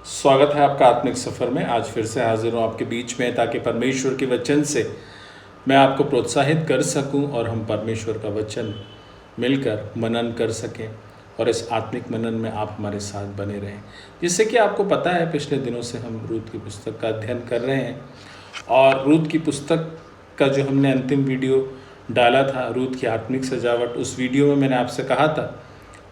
स्वागत है आपका आत्मिक सफ़र में। आज फिर से हाजिर हूँ आपके बीच में ताकि परमेश्वर के वचन से मैं आपको प्रोत्साहित कर सकूं और हम परमेश्वर का वचन मिलकर मनन कर सकें और इस आत्मिक मनन में आप हमारे साथ बने रहें। जिससे कि आपको पता है पिछले दिनों से हम रूत की पुस्तक का अध्ययन कर रहे हैं और रूत की पुस्तक का जो हमने अंतिम वीडियो डाला था, रूत की आत्मिक सजावट, उस वीडियो में मैंने आपसे कहा था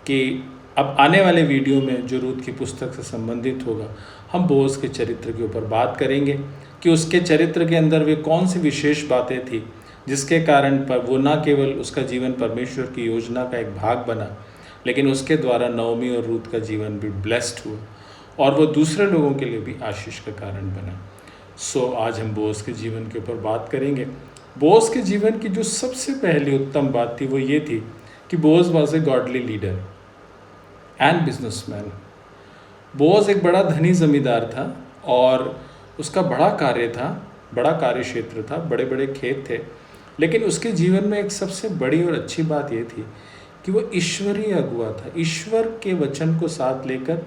कि अब आने वाले वीडियो में जो रूत की पुस्तक से संबंधित होगा, हम बोअज के चरित्र के ऊपर बात करेंगे कि उसके चरित्र के अंदर वे कौन सी विशेष बातें थी जिसके कारण पर वो न केवल उसका जीवन परमेश्वर की योजना का एक भाग बना, लेकिन उसके द्वारा नओमी और रूत का जीवन भी ब्लेस्ड हुआ और वो दूसरे लोगों के लिए भी आशीष का कारण बना। आज हम बोअज के जीवन के ऊपर बात करेंगे। बोअज के जीवन की जो सबसे पहली उत्तम बात थी वो ये थी कि Boaz was a godly leader and businessman. Boaz एक बड़ा धनी जमींदार था और उसका बड़ा कार्य था, बड़ा कार्य क्षेत्र था, बड़े बड़े खेत थे, लेकिन उसके जीवन में एक सबसे बड़ी और अच्छी बात यह थी कि वो ईश्वरीय अगुआ था। ईश्वर के वचन को साथ लेकर,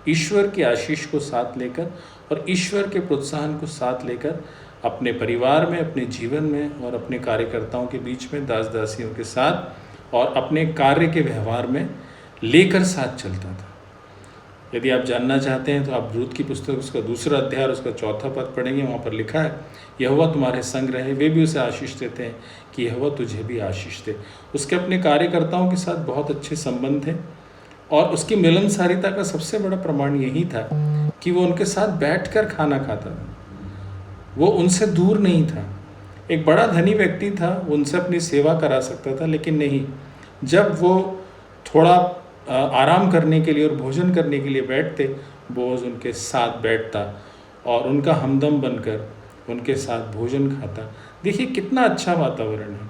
ईश्वर की आशीष को साथ लेकर और ईश्वर के प्रोत्साहन को साथ लेकर अपने परिवार में, अपने जीवन में और अपने कार्यकर्ताओं के बीच में, दास दासियों के साथ और अपने कार्य के व्यवहार में लेकर साथ चलता था। यदि आप जानना चाहते हैं तो आप रूत की पुस्तक उसका दूसरा अध्याय और उसका चौथा पद पढ़ेंगे। वहाँ पर लिखा है, यहोवा तुम्हारे संग रहे। वे भी उसे आशीष देते हैं कि यहोवा तुझे भी आशीष दे। उसके अपने कार्यकर्ताओं के साथ बहुत अच्छे संबंध थे और उसकी मिलनसारिता का सबसे बड़ा प्रमाण यही था कि वो उनके साथ बैठकर खाना खाता था, वो उनसे दूर नहीं था। एक बड़ा धनी व्यक्ति था, वो उनसे अपनी सेवा करा सकता था, लेकिन नहीं, जब वो थोड़ा आराम करने के लिए और भोजन करने के लिए बैठते, बोअज उनके साथ बैठता और उनका हमदम बनकर उनके साथ भोजन खाता। देखिए कितना अच्छा वातावरण है।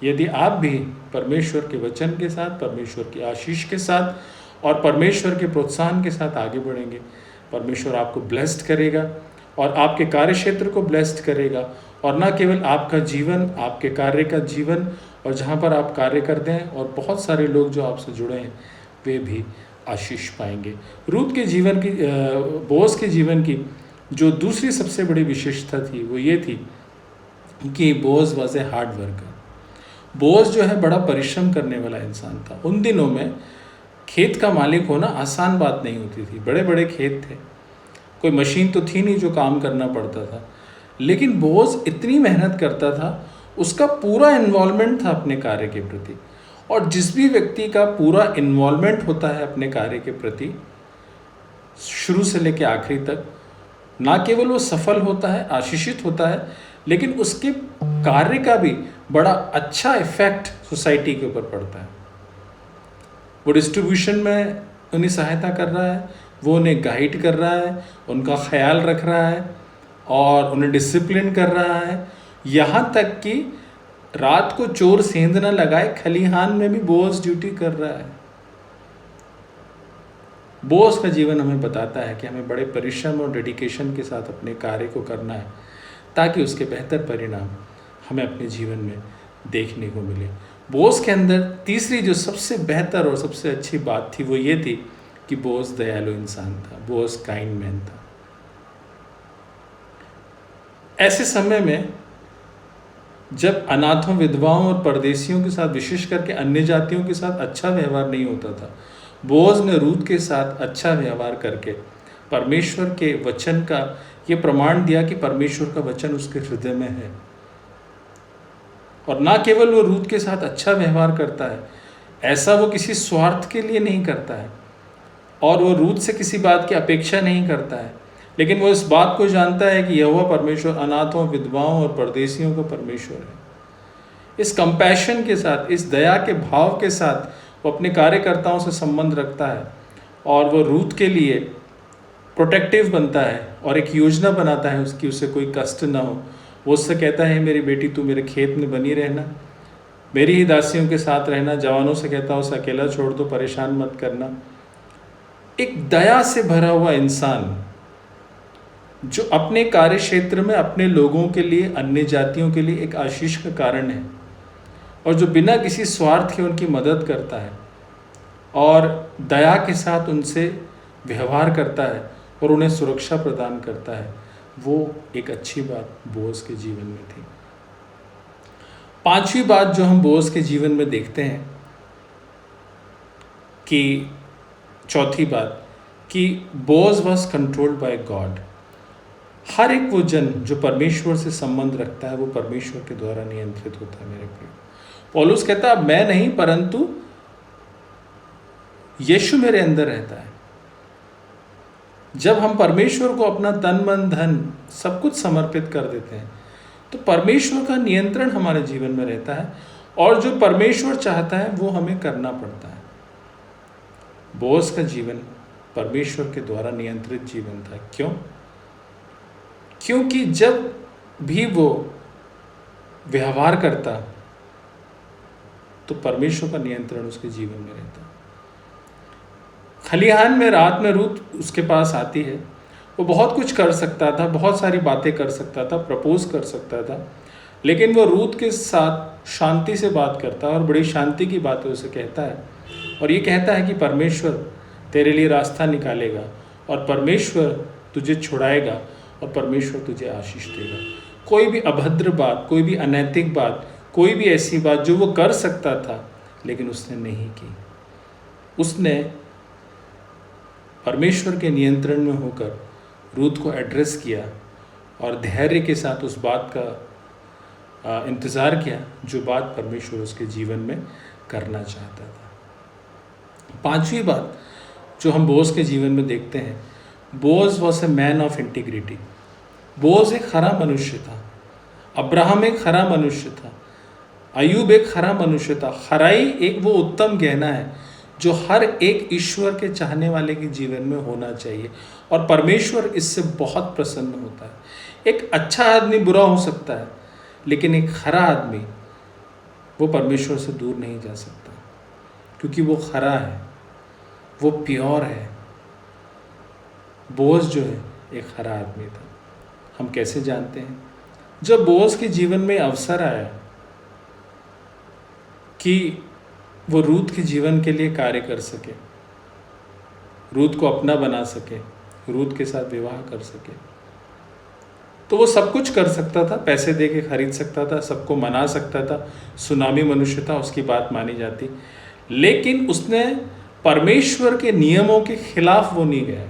यदि आप भी परमेश्वर के वचन के साथ, परमेश्वर की आशीष के साथ और परमेश्वर के प्रोत्साहन के साथ आगे बढ़ेंगे, परमेश्वर आपको ब्लेस्ड करेगा और आपके कार्य क्षेत्र को ब्लेस्ड करेगा और न केवल आपका जीवन, आपके कार्य का जीवन और जहाँ पर आप कार्य करते हैं और बहुत सारे लोग जो आपसे जुड़े हैं वे भी आशीष पाएंगे। रूत के जीवन की, बोअज के जीवन की जो दूसरी सबसे बड़ी विशेषता थी वो ये थी कि Boaz was a hard worker. Boaz जो है बड़ा परिश्रम करने वाला इंसान था। उन दिनों में खेत का मालिक होना आसान बात नहीं होती थी। बड़े बड़े खेत थे, कोई मशीन तो थी नहीं जो काम करना पड़ता था, लेकिन बोअज इतनी मेहनत करता था, उसका पूरा इन्वॉल्वमेंट था अपने कार्य के प्रति। और जिस भी व्यक्ति का पूरा इन्वॉल्वमेंट होता है अपने कार्य के प्रति शुरू से लेकर आखिरी तक, ना केवल वो सफल होता है, आशीषित होता है, लेकिन उसके कार्य का भी बड़ा अच्छा इफेक्ट सोसाइटी के ऊपर पड़ता है। वो डिस्ट्रीब्यूशन में उन्हें सहायता कर रहा है, वो उन्हें गाइड कर रहा है, उनका ख्याल रख रहा है और उन्हें डिसिप्लिन कर रहा है। यहाँ तक कि रात को चोर सेंध न लगाए, खलिहान में भी बोअज ड्यूटी कर रहा है। बोअज का जीवन हमें बताता है कि हमें बड़े परिश्रम और डेडिकेशन के साथ अपने कार्य को करना है ताकि उसके बेहतर परिणाम हमें अपने जीवन में देखने को मिले। बोअज के अंदर तीसरी जो सबसे बेहतर और सबसे अच्छी बात थी वो ये थी कि बोअज दयालु इंसान था, बोअज काइंड मैन था। ऐसे समय में जब अनाथों, विधवाओं और परदेशियों के साथ, विशेष करके अन्य जातियों के साथ अच्छा व्यवहार नहीं होता था, बोअज ने रूत के साथ अच्छा व्यवहार करके परमेश्वर के वचन का ये प्रमाण दिया कि परमेश्वर का वचन उसके हृदय में है। और ना केवल वो रूत के साथ अच्छा व्यवहार करता है, ऐसा वो किसी स्वार्थ के लिए नहीं करता है और वो रूत से किसी बात की अपेक्षा नहीं करता है, लेकिन वो इस बात को जानता है कि यहोवा परमेश्वर अनाथों, विधवाओं और परदेशियों का परमेश्वर है। इस कंपैशन के साथ, इस दया के भाव के साथ वो अपने कार्यकर्ताओं से संबंध रखता है और वो रूत के लिए प्रोटेक्टिव बनता है और एक योजना बनाता है उसकी, उसे कोई कष्ट ना हो। वो उससे कहता है, मेरी बेटी तू मेरे खेत में बनी रहना, मेरी ही दासियों के साथ रहना। जवानों से कहता है उसे अकेला छोड़ दो, परेशान मत करना। एक दया से भरा हुआ इंसान जो अपने कार्य क्षेत्र में अपने लोगों के लिए, अन्य जातियों के लिए एक आशीष का कारण है और जो बिना किसी स्वार्थ के उनकी मदद करता है और दया के साथ उनसे व्यवहार करता है, और उन्हें सुरक्षा प्रदान करता है, वो एक अच्छी बात बोअज के जीवन में थी। पांचवी बात जो हम बोअज के जीवन में देखते हैं कि चौथी बात कि Boaz was controlled by God. हर एक वो जन जो परमेश्वर से संबंध रखता है वो परमेश्वर के द्वारा नियंत्रित होता है। मेरे प्रिय, पौलुस कहता है मैं नहीं परंतु यीशु मेरे अंदर रहता है। जब हम परमेश्वर को अपना तन मन धन सब कुछ समर्पित कर देते हैं तो परमेश्वर का नियंत्रण हमारे जीवन में रहता है और जो परमेश्वर चाहता है वो हमें करना पड़ता है। बोअज का जीवन परमेश्वर के द्वारा नियंत्रित जीवन था। क्यों? क्योंकि जब भी वो व्यवहार करता तो परमेश्वर का नियंत्रण उसके जीवन में रहता। खलिहान में रात में रूत उसके पास आती है। वो बहुत कुछ कर सकता था, बहुत सारी बातें कर सकता था, प्रपोज कर सकता था, लेकिन वो रूत के साथ शांति से बात करता है और बड़ी शांति की बातें उसे कहता है और ये कहता है कि परमेश्वर तेरे लिए रास्ता निकालेगा और परमेश्वर तुझे छुड़ाएगा और परमेश्वर तुझे आशीष देगा। कोई भी अभद्र बात, कोई भी अनैतिक बात, कोई भी ऐसी बात जो वो कर सकता था लेकिन उसने नहीं की। उसने परमेश्वर के नियंत्रण में होकर रूत को एड्रेस किया और धैर्य के साथ उस बात का इंतज़ार किया जो बात परमेश्वर उसके जीवन में करना चाहता था। पांचवी बात जो हम बोअज के जीवन में देखते हैं, Boaz was a man of integrity. Boaz एक खरा मनुष्य था, अब्राहम एक खरा मनुष्य था, अयूब एक खरा मनुष्य था। खराई एक वो उत्तम गहना है जो हर एक ईश्वर के चाहने वाले के जीवन में होना चाहिए और परमेश्वर इससे बहुत प्रसन्न होता है। एक अच्छा आदमी बुरा हो सकता है लेकिन एक खरा आदमी वो परमेश्वर से दूर नहीं जा सकता क्योंकि वो खरा है, वो प्योर है। बोअज जो है एक खरा आदमी था। हम कैसे जानते हैं? जब बोअज के जीवन में अवसर आया कि वो रूत के जीवन के लिए कार्य कर सके, रूत को अपना बना सके, रूत के साथ विवाह कर सके, तो वो सब कुछ कर सकता था, पैसे दे के खरीद सकता था, सबको मना सकता था, सुनामी मनुष्य था, उसकी बात मानी जाती, लेकिन उसने परमेश्वर के नियमों के खिलाफ वो नहीं गया।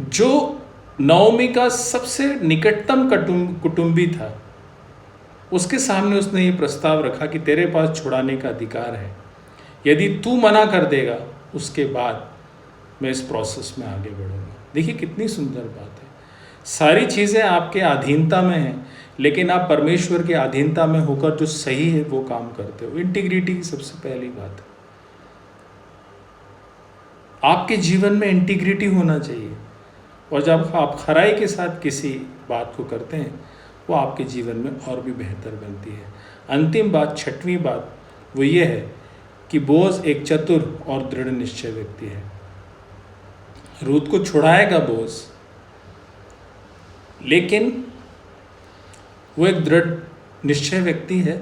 जो नओमी का सबसे निकटतम कुटुंबी था उसके सामने उसने ये प्रस्ताव रखा कि तेरे पास छुड़ाने का अधिकार है, यदि तू मना कर देगा उसके बाद मैं इस प्रोसेस में आगे बढ़ूंगा। देखिए कितनी सुंदर बात है। सारी चीज़ें आपके अधीनता में हैं लेकिन आप परमेश्वर के अधीनता में होकर जो सही है वो काम करते हो। इंटीग्रिटी की सबसे पहली बात है। आपके जीवन में इंटीग्रिटी होना चाहिए और जब आप खराई के साथ किसी बात को करते हैं वो आपके जीवन में और भी बेहतर बनती है। अंतिम बात, छठवीं बात वो ये है कि बोअज एक चतुर और दृढ़ निश्चय व्यक्ति है। रूत को छुड़ाएगा बोअज, लेकिन वो एक दृढ़ निश्चय व्यक्ति है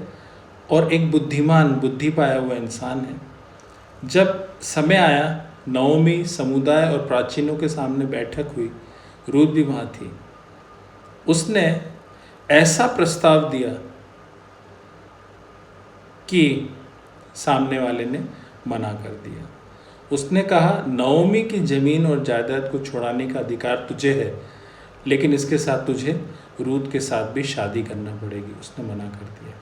और एक बुद्धिमान, बुद्धि पाया हुआ इंसान है। जब समय आया, नओमी, समुदाय और प्राचीनों के सामने बैठक हुई, रूत भी वहाँ थी। उसने ऐसा प्रस्ताव दिया कि सामने वाले ने मना कर दिया। उसने कहा नओमी की ज़मीन और जायदाद को छुड़ाने का अधिकार तुझे है, लेकिन इसके साथ तुझे रूत के साथ भी शादी करना पड़ेगी। उसने मना कर दिया।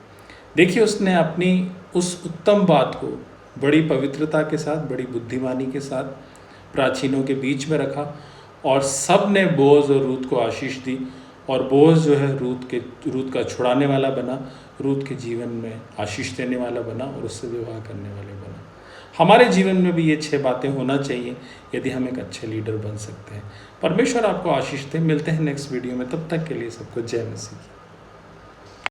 देखिए, उसने अपनी उस उत्तम बात को बड़ी पवित्रता के साथ, बड़ी बुद्धिमानी के साथ प्राचीनों के बीच में रखा और सब ने बोअज और रूत को आशीष दी और बोअज जो है रूत का छुड़ाने वाला बना, रूत के जीवन में आशीष देने वाला बना और उससे विवाह करने वाले बना। हमारे जीवन में भी ये 6 बातें होना चाहिए यदि हम एक अच्छे लीडर बन सकते हैं। परमेश्वर आपको आशीष दे। मिलते हैं नेक्स्ट वीडियो में, तब तक के लिए सबको जय मसीह।